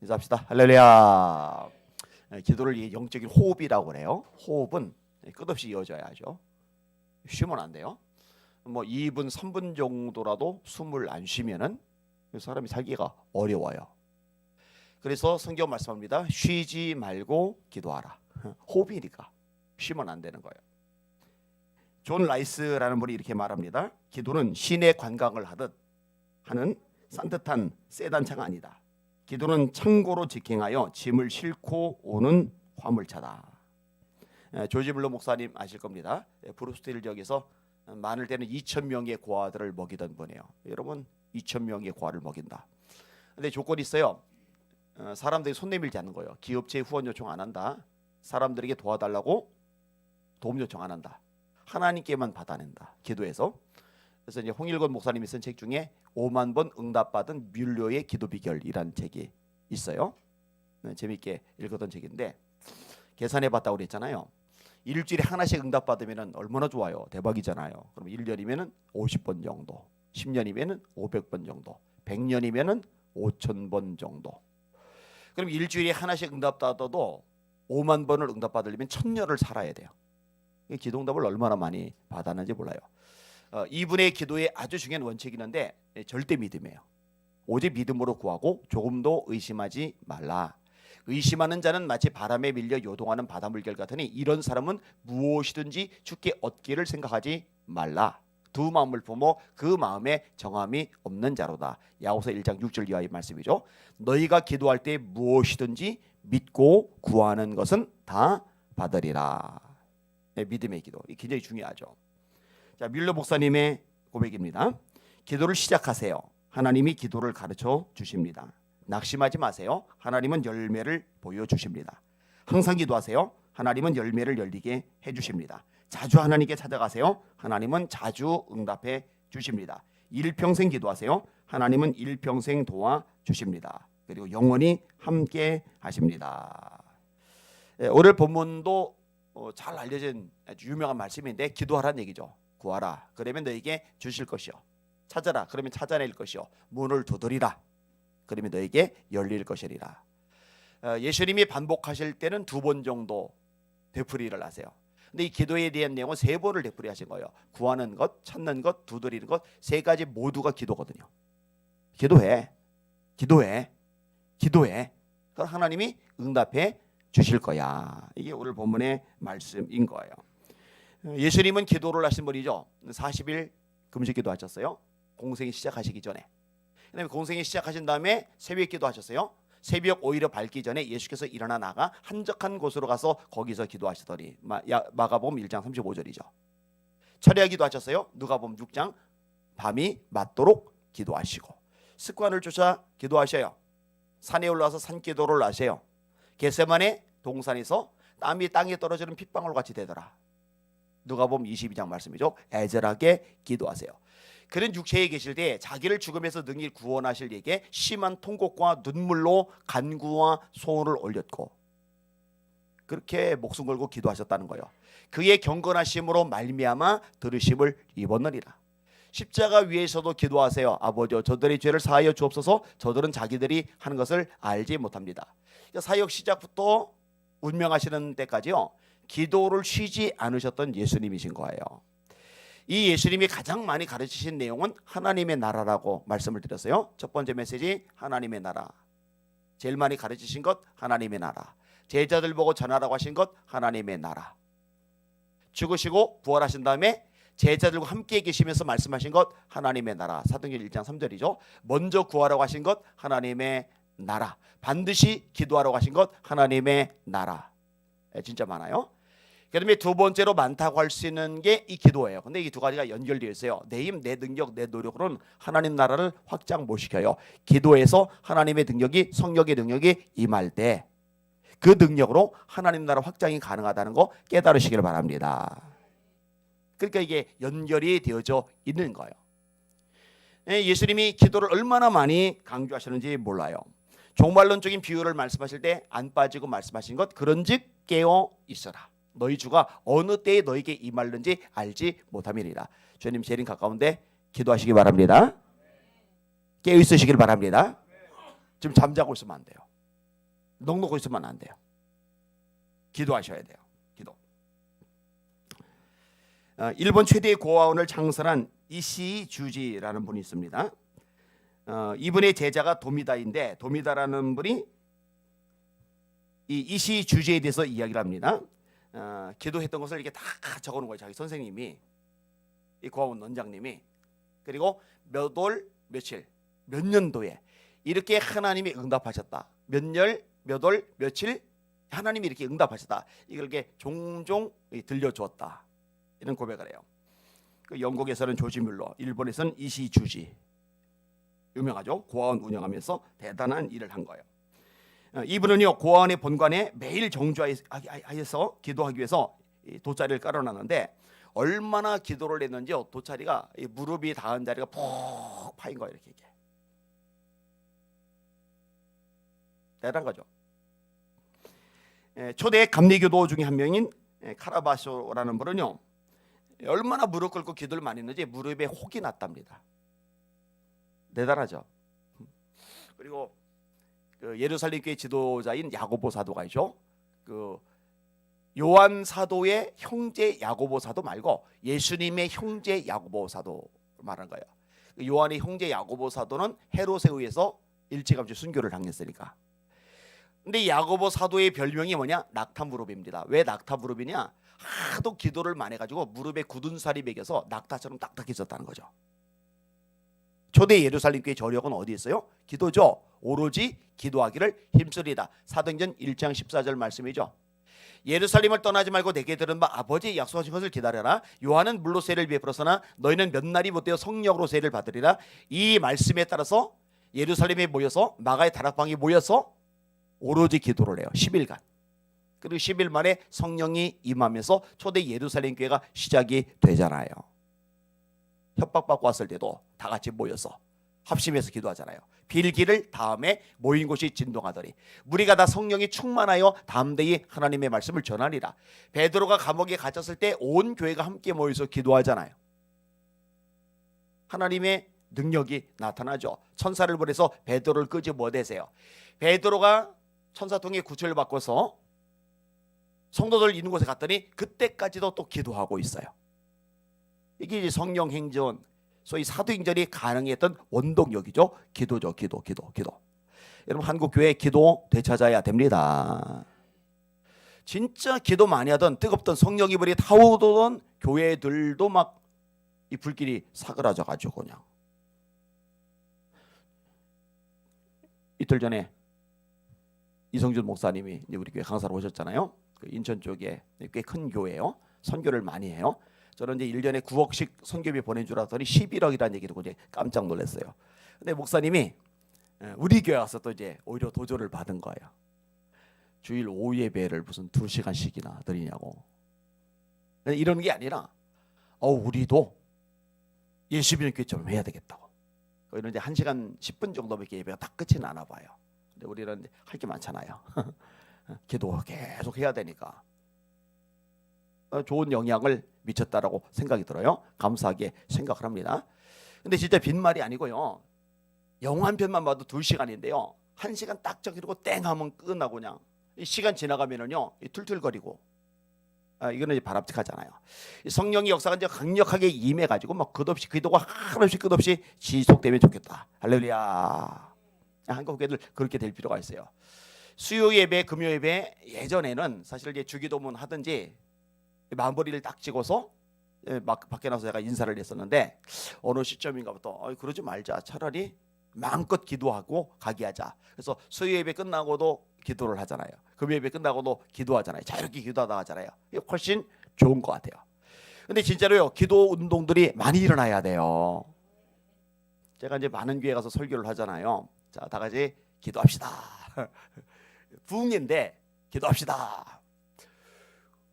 인사합시다. 할렐루야. 기도를 영적인 호흡이라고 그래요. 호흡은 끝없이 이어져야죠. 쉬면 안 돼요. 뭐 2분, 3분 정도라도 숨을 안 쉬면은 사람이 살기가 어려워요. 그래서 성경 말씀합니다. 쉬지 말고 기도하라. 호흡이니까 쉬면 안 되는 거예요. 존 라이스라는 분이 이렇게 말합니다. 기도는 시내 관광을 하듯 하는 산뜻한 세단차가 아니다. 기도는 창고로 직행하여 짐을 싣고 오는 화물차다. 조지 물러 목사님 아실 겁니다. 브루스틸 지역에서 많을 때는 2,000명의 고아들을 먹이던 분이에요. 여러분 2,000명의 고아를 먹인다. 근데 조건이 있어요. 사람들이 손 내밀지 않는 거예요. 기업체에 후원 요청 안 한다. 사람들에게 도와달라고 도움 요청 안 한다. 하나님께만 받아낸다. 기도해서. 그래서 이제 홍일권 목사님이 쓴 책 중에 5만 번 응답받은 뮬러의 기도 비결이라는 책이 있어요. 재밌게 읽었던 책인데 계산해 봤다고 그랬잖아요. 일주일에 하나씩 응답받으면 얼마나 좋아요. 대박이잖아요. 그럼 1년이면 50번 정도, 10년이면 500번 정도, 100년이면 5,000번 정도. 그럼 일주일에 하나씩 응답받아도 5만 번을 응답받으려면 1,000년을 살아야 돼요. 기도응답을 얼마나 많이 받았는지 몰라요. 이분의 기도에 아주 중요한 원칙이 있는데 절대 믿음이에요. 오직 믿음으로 구하고 조금도 의심하지 말라. 의심하는 자는 마치 바람에 밀려 요동하는 바닷물결 같으니 이런 사람은 무엇이든지 주께 얻기를 생각하지 말라. 두 마음을 품어 그 마음에 정함이 없는 자로다. 야고보서 1장 6절 이하의 말씀이죠. 너희가 기도할 때 무엇이든지 믿고 구하는 것은 다 받으리라. 믿음의 기도, 이 굉장히 중요하죠. 자, 뮬러 목사님의 고백입니다. 기도를 시작하세요. 하나님이 기도를 가르쳐 주십니다. 낙심하지 마세요. 하나님은 열매를 보여주십니다. 항상 기도하세요. 하나님은 열매를 열리게 해주십니다. 자주 하나님께 찾아가세요. 하나님은 자주 응답해 주십니다. 일평생 기도하세요. 하나님은 일평생 도와주십니다. 그리고 영원히 함께 하십니다. 오늘 본문도 잘 알려진 아주 유명한 말씀인데 기도하라는 얘기죠. 구하라 그러면 너에게 주실 것이요. 찾아라 그러면 찾아낼 것이요. 문을 두드리라 그러면 너에게 열릴 것이리라. 예수님이 반복하실 때는 2번 정도 되풀이를 하세요. 근데 이 기도에 대한 내용은 3번을 되풀이하신 거예요. 구하는 것, 찾는 것, 두드리는 것, 3가지 모두가 기도거든요. 기도해, 기도해, 기도해. 그럼 하나님이 응답해 주실 거야. 이게 오늘 본문의 말씀인 거예요. 예수님은 기도를 하신 분이죠. 40일 금식기도 하셨어요. 공생이 시작하시기 전에. 그다음에 공생이 시작하신 다음에 새벽 기도하셨어요. 새벽 오히려 밝기 전에 예수께서 일어나 나가 한적한 곳으로 가서 거기서 기도하시더니 마가복음 1장 35절이죠. 철야 기도하셨어요. 누가복음 6장 밤이 맞도록 기도하시고 습관을 쫓아 기도하셔요. 산에 올라와서 산기도를 하세요. 겟세마네 동산에서 땀이 땅에 떨어지는 핏방울 같이 되더라. 누가복음 22장 말씀이죠. 애절하게 기도하세요. 그는 육체에 계실 때 자기를 죽음에서 능히 구원하실 이에게 심한 통곡과 눈물로 간구와 소원을 올렸고 그렇게 목숨 걸고 기도하셨다는 거예요. 그의 경건하심으로 말미암아 들으심을 입었느니라. 십자가 위에서도 기도하세요. 아버지여 저들의 죄를 사하여 주옵소서. 저들은 자기들이 하는 것을 알지 못합니다. 사역 시작부터 운명하시는 때까지요. 기도를 쉬지 않으셨던 예수님이신 거예요. 이 예수님이 가장 많이 가르치신 내용은 하나님의 나라라고 말씀을 드렸어요. 첫 번째 메시지 하나님의 나라. 제일 많이 가르치신 것 하나님의 나라. 제자들 보고 전하라고 하신 것 하나님의 나라. 죽으시고 부활하신 다음에 제자들과 함께 계시면서 말씀하신 것 하나님의 나라. 사도행전 1장 3절이죠. 먼저 구하라고 하신 것 하나님의 나라. 반드시 기도하라고 하신 것 하나님의 나라. 진짜 많아요. 그다음에 2번째로 많다고 할 수 있는 게 이 기도예요. 근데 이 2가지가 연결되어 있어요. 내 힘, 내 능력, 내 노력으로는 하나님 나라를 확장 못 시켜요. 기도에서 하나님의 능력이 성령의 능력이 임할 때 그 능력으로 하나님 나라 확장이 가능하다는 거 깨달으시길 바랍니다. 그러니까 이게 연결이 되어져 있는 거예요. 예수님이 기도를 얼마나 많이 강조하셨는지 몰라요. 종말론적인 비유를 말씀하실 때 안 빠지고 말씀하신 것 그런즉 깨어 있어라. 너희 주가 어느 때에 너에게 임할는지 알지 못함이니라. 주님 제일 가까운데 기도하시기 바랍니다. 깨어 있으시길 바랍니다. 지금 잠자고 있으면 안 돼요. 넉넉히 있으면 안 돼요. 기도하셔야 돼요. 기도. 일본 최대의 고아원을 창설한 이시 주지라는 분이 있습니다. 이분의 제자가 도미다인데, 도미다라는 분이 이 이시 주지에 대해서 이야기를 합니다. 기도했던 것을 이렇게 다 적어놓은 거예요. 자기 선생님이, 이 고아원 원장님이. 그리고 몇 월 며칠 몇 년도에 이렇게 하나님이 응답하셨다. 몇 월 며칠 하나님이 이렇게 응답하셨다. 이걸 이렇게 종종 들려주었다. 이런 고백을 해요. 그 영국에서는 조지 뮬러, 일본에서는 이시 주지, 유명하죠. 고아원 운영하면서 대단한 일을 한 거예요. 이분은요, 고아원의 본관에 매일 정주하여서 기도하기 위해서 돗자리를 깔아놨는데, 얼마나 기도를 했는지요, 돗자리가 무릎이 닿은 자리가 푹 파인 거예요. 이렇게 대단한 거죠. 초대 감리교도 중에 한 명인 카라바쇼라는 분은요, 얼마나 무릎 꿇고 기도를 많이 했는지 무릎에 혹이 났답니다. 대단하죠. 그리고 그 예루살렘 교회 지도자인 야고보 사도가 있죠. 그 요한 사도의 형제 야고보 사도 말고 예수님의 형제 야고보 사도 말한 거예요. 요한의 형제 야고보 사도는 헤롯에 의해서 일찌감치 순교를 당했으니까. 근데 야고보 사도의 별명이 뭐냐? 낙타무릎입니다. 왜 낙타무릎이냐? 하도 기도를 많이 해가지고 무릎에 굳은 살이 배겨서 낙타처럼 딱딱해졌다는 거죠. 초대 예루살렘 교회 저력은 어디 있어요? 기도죠. 오로지 기도하기를 힘쓰리다. 사도행전 1장 14절 말씀이죠. 예루살렘을 떠나지 말고 내게 들은 바 아버지의 약속하신 것을 기다려라. 요한은 물로 세를 베풀었으나 너희는 몇 날이 못되어 성령으로 세를 받으리라. 이 말씀에 따라서 예루살렘에 모여서 마가의 다락방에 모여서 오로지 기도를 해요. 10일간. 그리고 10일 만에 성령이 임하면서 초대 예루살렘 교회가 시작이 되잖아요. 협박받고 왔을 때도 다 같이 모여서 합심해서 기도하잖아요. 빌기를 다음에 모인 곳이 진동하더니 무리가 다 성령이 충만하여 담대히 하나님의 말씀을 전하리라. 베드로가 감옥에 갇혔을 때 온 교회가 함께 모여서 기도하잖아요. 하나님의 능력이 나타나죠. 천사를 보내서 베드로를 끄집어내세요. 베드로가 천사통에 구출을 받고서 성도들 있는 곳에 갔더니 그때까지도 또 기도하고 있어요. 이게 이제 성령 행전, 소위 사도행전이 가능했던 원동력이죠. 기도죠. 기도. 여러분, 한국 교회 기도 되찾아야 됩니다. 진짜 기도 많이 하던 뜨겁던 성령이 불이 타오르던 교회들도 막 이 불길이 사그라져 가지고 그냥. 이틀 전에 이성준 목사님이 이제 우리 교회 강사로 오셨잖아요. 그 인천 쪽에 꽤 큰 교회예요. 선교를 많이 해요. 저는 이제 1년에 9억씩 선교비 보낸 줄 알았더니 11억이라는 얘기 듣고 이제 깜짝 놀랐어요. 근데 목사님이 우리 교회 와서 또 이제 오히려 도전을 받은 거예요. 주일 오후 예배를 무슨 2시간씩이나 드리냐고. 이런 게 아니라 우리도 예수님 교회처럼 해야 되겠다고. 이런 이제 1시간 10분 정도밖에 예배가 다 끝이 나나 봐요. 근데 우리는 할 게 많잖아요. 기도 계속 해야 되니까. 좋은 영향을 미쳤다라고 생각이 들어요. 감사하게 생각을 합니다. 근데 진짜 빈말이 아니고요. 영화 한 편만 봐도 2시간인데요. 1시간 딱 저기고 땡 하면 끝나고 그냥 시간 지나가면은요 툴툴거리고. 이거는 이제 바람직하잖아요. 성령의 역사가 이제 강력하게 임해가지고 막 끝없이 기도가 한없이 끝없이 지속되면 좋겠다. 할렐루야. 한국 교회들 그렇게 될 필요가 있어요. 수요 예배, 금요 예배 예전에는 사실 이제 주기도문 하든지 마무리를 딱 찍어서 막 밖에 나서 제가 인사를 했었는데 어느 시점인가부터 그러지 말자. 차라리 마음껏 기도하고 가게 하자. 그래서 수요 예배 끝나고도 기도를 하잖아요. 금요 예배 끝나고도 기도하잖아요. 자유롭게 기도하다 하잖아요. 이게 훨씬 좋은 것 같아요. 근데 진짜로요, 기도 운동들이 많이 일어나야 돼요. 제가 이제 많은 교회 가서 설교를 하잖아요. 자, 다 같이 기도합시다. 부흥인데 기도합시다.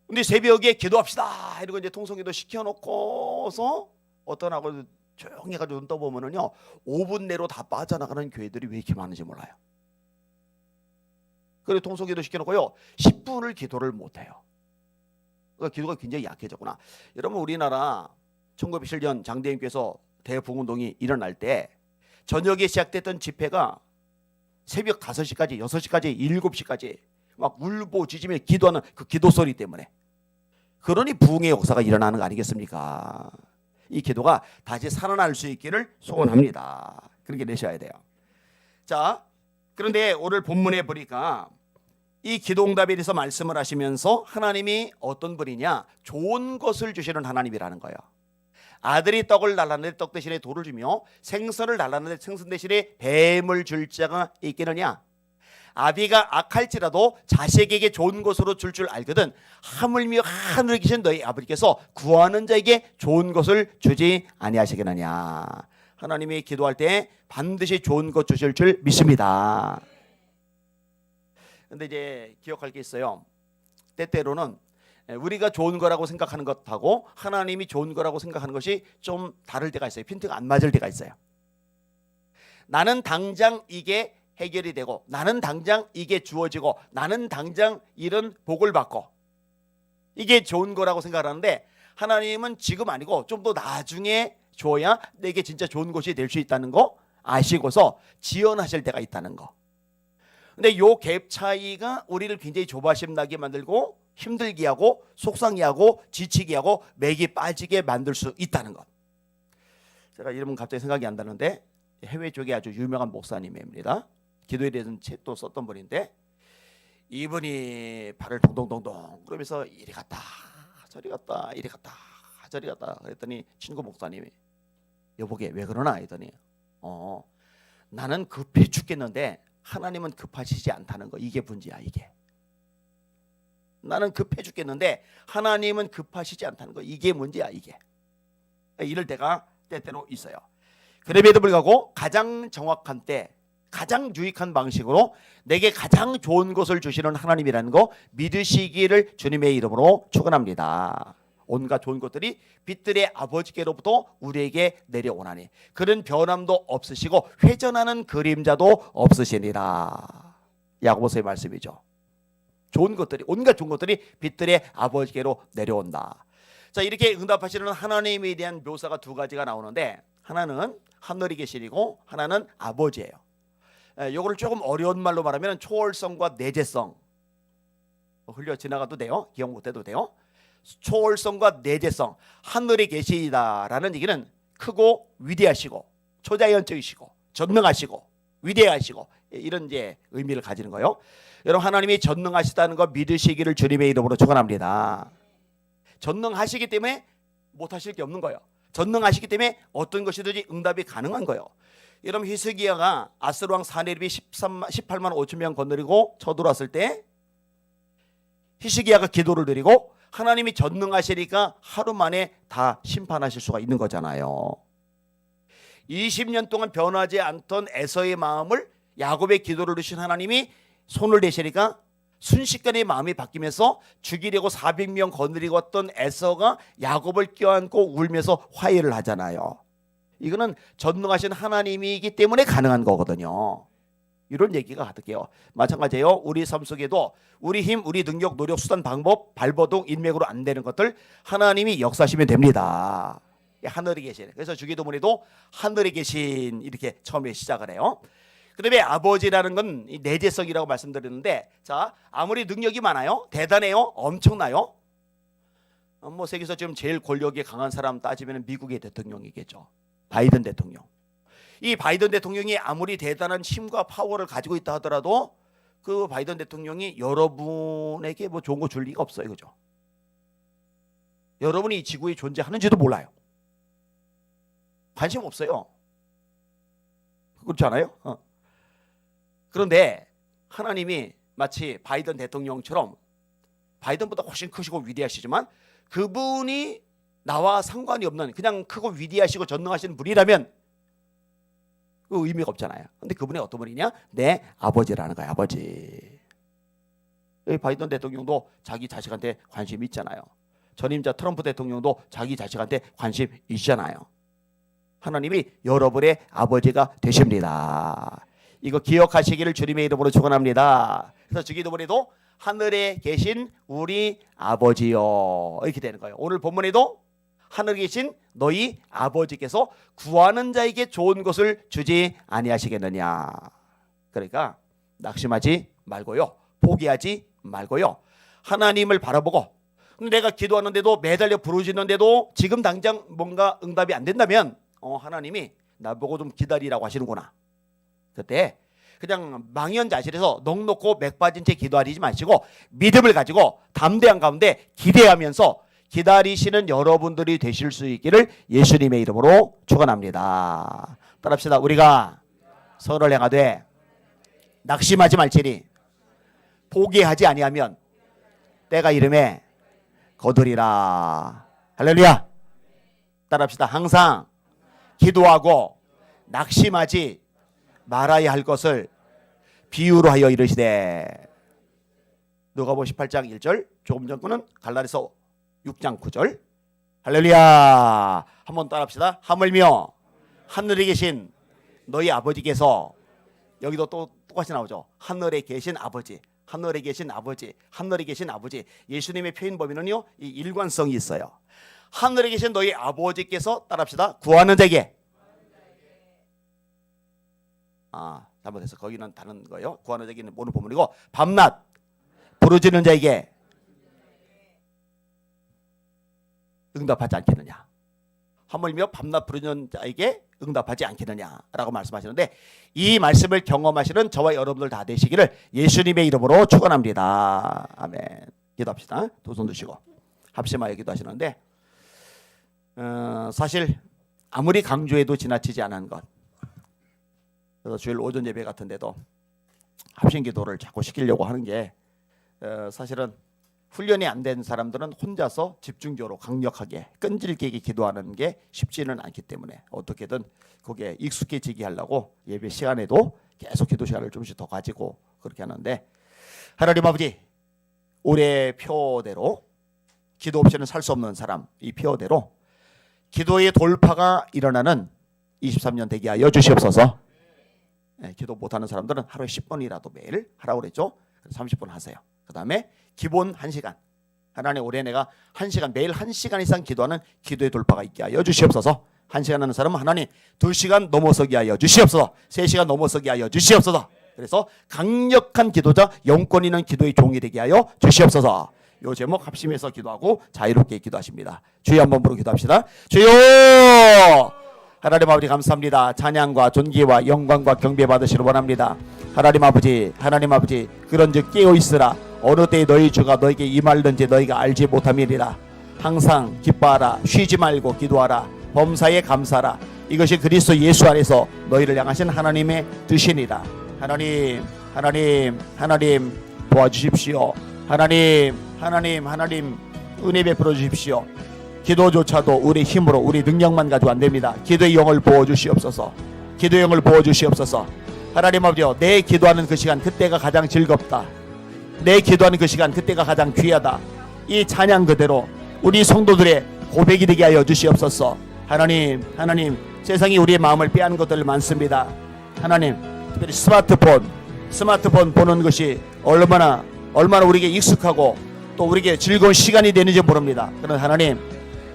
근데 새벽에 기도합시다. 이러고 이제 통성기도 시켜놓고서 어떤 하고 조용히 해가지고 눈 떠보면은요 5분 내로 다 빠져나가는 교회들이 왜 이렇게 많은지 몰라요. 그리고 통성기도 시켜놓고요 10분을 기도를 못해요. 그러니까 기도가 굉장히 약해졌구나. 여러분, 우리나라 1907년 장대인교회에서 대부흥운동이 일어날 때 저녁에 시작됐던 집회가 새벽 5시까지, 6시까지, 7시까지 막 울보짖으며 기도하는 그 기도 소리 때문에. 그러니 부흥의 역사가 일어나는 거 아니겠습니까? 이 기도가 다시 살아날 수 있기를 소원합니다. 그렇게 내셔야 돼요. 자, 그런데 오늘 본문에 보니까 이 기도응답에 대해서 말씀을 하시면서 하나님이 어떤 분이냐, 좋은 것을 주시는 하나님이라는 거예요. 아들이 떡을 달라는데 떡 대신에 돌을 주며 생선을 달라는데 생선 대신에 뱀을 줄 자가 있겠느냐. 아비가 악할지라도 자식에게 좋은 것으로 줄 줄 알거든 하물며 하늘에 계신 너희 아버지께서 구하는 자에게 좋은 것을 주지 아니하시겠느냐. 하나님이 기도할 때 반드시 좋은 것 주실 줄 믿습니다. 근데 이제 기억할 게 있어요. 때때로는 우리가 좋은 거라고 생각하는 것하고 하나님이 좋은 거라고 생각하는 것이 좀 다를 때가 있어요. 핀트가 안 맞을 때가 있어요. 나는 당장 이게 해결이 되고, 나는 당장 이게 주어지고, 나는 당장 이런 복을 받고, 이게 좋은 거라고 생각하는데 하나님은 지금 아니고 좀 더 나중에 줘야 내게 진짜 좋은 것이 될 수 있다는 거 아시고서 지연하실 때가 있다는 거. 근데 요 갭 차이가 우리를 굉장히 조바심 나게 만들고 힘들게 하고 속상해 하고 지치게 하고 맥이 빠지게 만들 수 있다는 것. 제가 이름은 갑자기 생각이 안 나는데 해외 쪽에 아주 유명한 목사님입니다. 기도에 대해서는 책도 썼던 분인데 이분이 발을 동동동동 그러면서 이리 갔다 저리 갔다 이리 갔다 저리 갔다 그랬더니 친구 목사님이 여보게 왜 그러나 했더니 나는 급해 죽겠는데 하나님은 급하시지 않다는 거. 이게 문제야. 이게 나는 급해 죽겠는데 하나님은 급하시지 않다는 거. 이게 문제야. 이게 이럴 때가 때때로 있어요. 그럼에도 불구하고 가장 정확한 때 가장 유익한 방식으로 내게 가장 좋은 것을 주시는 하나님이라는 거 믿으시기를 주님의 이름으로 축원합니다. 온갖 좋은 것들이 빛들의 아버지께로부터 우리에게 내려오나니 그런 변함도 없으시고 회전하는 그림자도 없으시니라. 야고보서의 말씀이죠. 좋은 것들이 온갖 좋은 것들이 빛들의 아버지께로 내려온다. 자, 이렇게 응답하시는 하나님에 대한 묘사가 두 가지가 나오는데 하나는 하늘에 계시고 하나는 아버지예요. 요거를 조금 어려운 말로 말하면 초월성과 내재성. 흘려 지나가도 돼요. 기억 못해도 돼요. 초월성과 내재성. 하늘에 계시다라는 얘기는 크고 위대하시고 초자연적이시고 전능하시고 위대하시고 이런 이제 의미를 가지는 거예요. 여러분 하나님이 전능하시다는 거 믿으시기를 주님의 이름으로 축원합니다. 전능하시기 때문에 못하실 게 없는 거예요. 전능하시기 때문에 어떤 것이든지 응답이 가능한 거예요. 여러분 히스기야가 아스르 왕 사네립이 18만 5천 명 거느리고 쳐들어왔을 때 히스기야가 기도를 드리고 하나님이 전능하시니까 하루 만에 다 심판하실 수가 있는 거잖아요. 20년 동안 변하지 않던 에서의 마음을 야곱의 기도를 드신 하나님이 손을 대시니까 순식간에 마음이 바뀌면서 죽이려고 400명 거느리고 왔던 에서가 야곱을 껴안고 울면서 화해를 하잖아요. 이거는 전능하신 하나님이기 때문에 가능한 거거든요. 이런 얘기가 가득해요. 마찬가지예요. 우리 삶 속에도 우리 힘, 우리 능력, 노력, 수단, 방법, 발버둥, 인맥으로 안 되는 것들 하나님이 역사하시면 됩니다. 하늘에 계신. 그래서 주기도문에도 하늘에 계신 이렇게 처음에 시작을 해요. 그다음에 아버지라는 건 내재성이라고 말씀드렸는데, 자 아무리 능력이 많아요, 대단해요, 엄청나요. 뭐 세계에서 지금 제일 권력이 강한 사람 따지면 미국의 대통령이겠죠. 바이든 대통령. 이 바이든 대통령이 아무리 대단한 힘과 파워를 가지고 있다 하더라도 그 바이든 대통령이 여러분에게 뭐 좋은 거 줄 리가 없어요, 그죠? 여러분이 이 지구에 존재하는지도 몰라요. 관심 없어요. 그렇지 않아요? 그런데 하나님이 마치 바이든 대통령처럼 바이든보다 훨씬 크시고 위대하시지만 그분이 나와 상관이 없는 그냥 크고 위대하시고 전능하신 분이라면 그 의미가 없잖아요. 근데 그분이 어떤 분이냐? 내 아버지라는 거야. 아버지. 바이든 대통령도 자기 자식한테 관심이 있잖아요. 전임자 트럼프 대통령도 자기 자식한테 관심 있잖아요. 하나님이 여러분의 아버지가 되십니다. 이거 기억하시기를 주님의 이름으로 축원합니다. 그래서 주기도문에도 하늘에 계신 우리 아버지요 이렇게 되는 거예요. 오늘 본문에도 하늘에 계신 너희 아버지께서 구하는 자에게 좋은 것을 주지 아니하시겠느냐. 그러니까 낙심하지 말고요, 포기하지 말고요, 하나님을 바라보고, 내가 기도하는데도 매달려 부르짖는데도 지금 당장 뭔가 응답이 안 된다면 하나님이 나보고 좀 기다리라고 하시는구나. 그때 그냥 망연자실해서 넋 놓고 맥 빠진 채 기도하지 마시고 믿음을 가지고 담대한 가운데 기대하면서 기다리시는 여러분들이 되실 수 있기를 예수님의 이름으로 축원합니다. 따라합시다. 우리가 서로를 행하되 낙심하지 말지니 포기하지 아니하면 때가 이름에 거두리라. 할렐루야. 따라합시다. 항상 기도하고 낙심하지 말아야 할 것을 비유로 하여 이르시되. 누가복음 18장 1절, 조금 전 거는 갈라디아서 6장 9절. 할렐루야. 한번 따라합시다. 하물며 하늘에 계신 너희 아버지께서, 여기도 또 똑같이 나오죠. 하늘에 계신 아버지, 하늘에 계신 아버지, 하늘에 계신 아버지. 예수님의 표현 범위는요, 이 일관성이 있어요. 하늘에 계신 너희 아버지께서, 따라합시다, 구하는 자에게, 잘못해서 거기는 다른 거예요. 구하는 자에게는 모르는 본문이고, 밤낮 부르짖는 자에게 응답하지 않겠느냐. 하물며 밤낮 부르짖는 자에게 응답하지 않겠느냐라고 말씀하시는데, 이 말씀을 경험하시는 저와 여러분들 다 되시기를 예수님의 이름으로 축원합니다. 아멘. 기도합시다. 두 손 드시고 합심하여 기도하시는데, 사실 아무리 강조해도 지나치지 않은 것. 그래서 주일 오전 예배 같은 데도 합심 기도를 자꾸 시키려고 하는 게, 사실은 훈련이 안 된 사람들은 혼자서 집중적으로 강력하게 끈질기게 기도하는 게 쉽지는 않기 때문에 어떻게든 거기에 익숙해지게 하려고 예배 시간에도 계속 기도 시간을 조금씩 더 가지고 그렇게 하는데, 하나님 아버지, 올해 표대로 기도 없이는 살 수 없는 사람, 이 표대로 기도의 돌파가 일어나는 23년 되게 하여 주시옵소서. 기도 못하는 사람들은 하루에 10분이라도 매일 하라고 그랬죠. 30분 하세요. 그 다음에 기본 1시간. 하나님, 올해 내가 1시간, 매일 1시간 이상 기도하는 기도의 돌파가 있게 하여 주시옵소서. 1시간 하는 사람은 하나님 2시간 넘어서게 하여 주시옵소서. 3시간 넘어서게 하여 주시옵소서. 그래서 강력한 기도자, 영권 있는 기도의 종이 되게 하여 주시옵소서. 요 제목 합심해서 기도하고 자유롭게 기도하십니다. 주여 한번 부르고 기도합시다. 주여! 하나님 아버지 감사합니다. 찬양과 존귀와 영광과 경배 받으시길 원합니다. 하나님 아버지, 하나님 아버지, 그런즉 깨어있으라. 어느 때에 너희 주가 너에게 임할는지 너희가 알지 못함이니라. 항상 기뻐하라. 쉬지 말고 기도하라. 범사에 감사하라. 이것이 그리스도 예수 안에서 너희를 향하신 하나님의 뜻이니라. 하나님, 하나님, 하나님 도와주십시오. 하나님, 하나님, 하나님 은혜 베풀어 주십시오. 기도조차도 우리 힘으로, 우리 능력만 가지고 안 됩니다. 기도의 영을 부어주시옵소서. 기도의 영을 부어주시옵소서. 하나님 아버지, 내 기도하는 그 시간, 그때가 가장 즐겁다. 내 기도하는 그 시간, 그때가 가장 귀하다. 이 찬양 그대로 우리 성도들의 고백이 되게 하여 주시옵소서. 하나님, 하나님, 세상이 우리의 마음을 빼앗는 것들 많습니다. 하나님, 특별히 스마트폰 보는 것이 얼마나 우리에게 익숙하고 또 우리에게 즐거운 시간이 되는지 모릅니다. 그러나 하나님,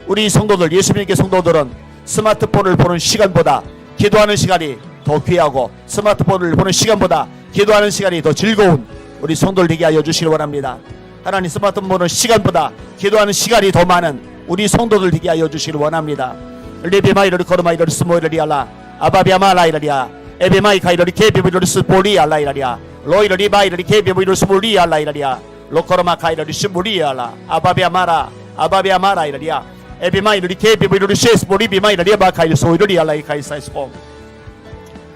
우리 성도들, 예수님께 성도들은 스마트폰을 보는 시간보다 기도하는 시간이 더 귀하고, 스마트폰을 보는 시간보다 기도하는 시간이 더 즐거운 우리 성도들 되게 하여 주시길 원합니다. 하나님, 스마트폰 보는 시간보다 기도하는 시간이 더 많은 우리 성도들 되게 하여 주시길 원합니다. 레비마이러리 코르마이러리 스모이러리 알라 아바비아마라이러리아 에비마이카이러리 케비비러리 스포리 알라이러리아 로이러리 바이러리 케비비러리 스모리 알라이러리아 로코르마카이러리 스모리 알라 아바비아마라 아바비아마라이러리아 에비마이러리 케비비러리 셰스포리 비마이러리 바카이르 소이러리 알라이카이사이스포.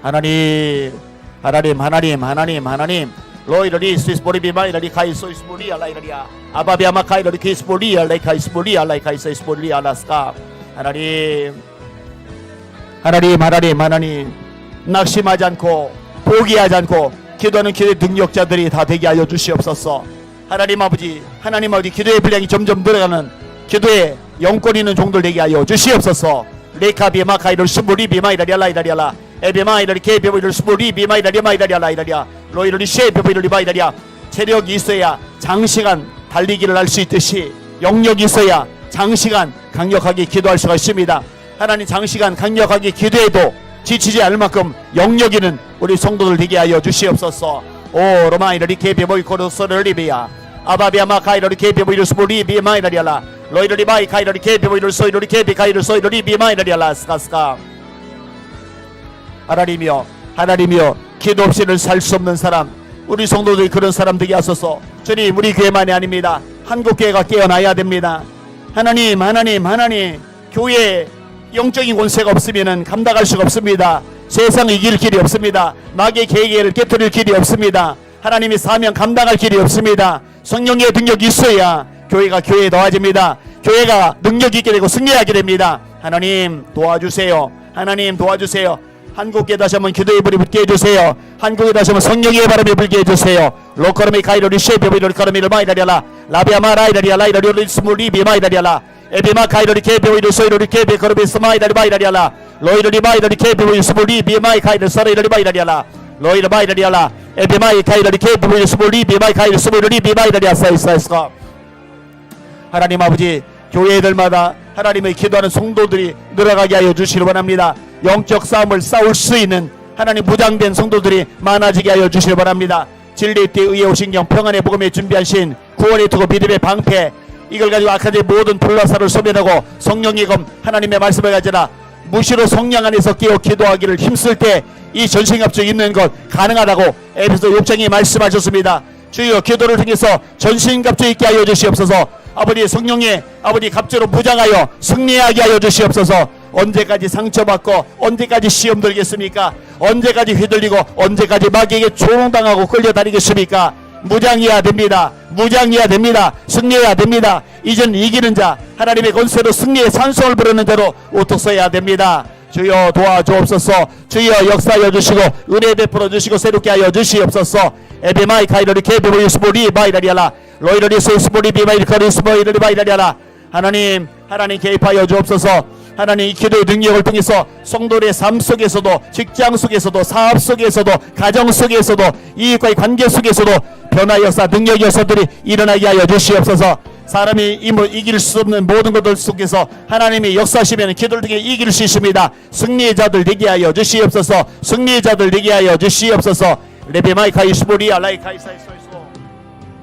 하나님, 하나님, 하나님, 하나님, 하나님, 로이러리 스포리 비마이러리 카이소이스포리 알라이러리아 아바비아마카이러리 케스포리 알라이카이스포리 알라이카이사이스포리 알라스카. 하나님, 하나님, 하나님, 하나님, 낙심하지 않고 포기하지 않고 기도하는 기도의 능력자들이 다 되게 하여 주시옵소서. 하나님 아버지, 하나님 아버지, 기도의 분량이 점점 늘어가는 기도의 영권 있는 종들 되게 하여 주시옵소서. 레카비마카이를 스무리 비마이라리알라이라리알라 에비마이라리 케비보이를 스무리 비마이라리마이라리알라이라리아 로이러리 셰비보이를 바이라리아. 체력이 있어야 장시간 달리기를 할 수 있듯이 영역이 있어야 장시간 강력하게 기도할 수가 있습니다. 하나님, 장시간 강력하게 기도해도 지치지 않을 만큼 영역이는 우리 성도들 되게 하여 주시옵소서. 오 로마이러리 케비보이코르소를 리비야 아바비아마 카이러리 케비보이르스보리 비마이러리알라 로이러리 바이 카이러리 케비보이르소이러리 케비 카이르소이러리 비마이러리알라 스카스카. 하나님이여 기도 없이는 살 수 없는 사람, 우리 성도들이 그런 사람 되게 하소서. 주님, 우리 교회만이 아닙니다. 한국교회가 깨어나야 됩니다. 하나님 교회에 영적인 권세가 없으면 감당할 수가 없습니다. 세상을 이길 길이 없습니다. 마귀의 계획을 깨뜨릴 길이 없습니다. 하나님의 사명 감당할 길이 없습니다. 성령의 능력이 있어야 교회가 교회에 더해집니다. 교회가 능력 있게 되고 승리하게 됩니다. 하나님 도와주세요. 하나님 도와주세요. 한국에 다시 한번 기도의 불이 붙게 해주세요. 한국에 다시 한번 성령의 바람이 불게 해주세요. 로커르미 카이로리 쉐비오비로리 카르미를 마이다리알라 라비아마 라이다리알라 이다리오리 스물리비 마이다리알라 에비마 카이로리 케비오이로 소이로리 케비 거르비 스마이다리 마이다리알라 로이로리 마이다리 케비오이 스물리비 마이 카이로 서레이로리 마이다리알라 로이로 마이다리알라 에비마이 카이로리 케비오이 스물리비 마이 카이로 스물리비 마이다리아 사이사이스가. 하나님 아버지, 교회들마다 하나님의 기도하는 성도들이 늘어가게 하여 주시기 바랍니다. 영적 싸움을 싸울 수 있는 하나님 무장된 성도들이 많아지게 하여 주시기 바랍니다. 진리의 때 의의 오신경 평안의 복음에 준비하신 구원의 투구 믿음의 방패, 이걸 가지고 악한 모든 불나사를 소멸하고 성령의 검 하나님의 말씀을 가지라 무시로 성령 안에서 깨어 기도하기를 힘쓸 때 이 전신갑주 입는 것 가능하다고 에베소 6장이 말씀하셨습니다. 주여 기도를 통해서 전신갑주 있게 하여 주시옵소서. 아버지 성령의 아버지 갑주로 무장하여 승리하게 하여 주시옵소서. 언제까지 상처받고 언제까지 시험 들겠습니까? 언제까지 휘둘리고 언제까지 마귀에게 조롱당하고 끌려다니겠습니까? 무장해야 됩니다. 무장해야 됩니다. 승리해야 됩니다. 이젠 이기는 자, 하나님의 권세로 승리의 산성을 부르는 자로 우뚝 서야 됩니다. 주여 도와주옵소서. 주여 역사하여 주시고 은혜 베풀어 주시고 새롭게 하여 주시옵소서. 에비마이 카이로리 케비보이스보리 바이라리알라 로이러리 세스보리 비마이리 카리스보이러리 바이라리알라. 하나님 개입하여 주옵소서. 하나님 이 기도의 능력을 통해서 성도의 삶 속에서도 직장 속에서도 사업 속에서도 가정 속에서도 이익과의 관계 속에서도 변화 역사 능력 역사들이 일어나게 하여 주시옵소서. 사람이 이길 수 없는 모든 것들 속에서 하나님이 역사하시면 기도를 통해 이길 수 있습니다. 승리의 자들 되게 하여 주시옵소서. 승리의 자들 되게 하여 주시옵소서. 레베마이카이 스보리 알라이카이사이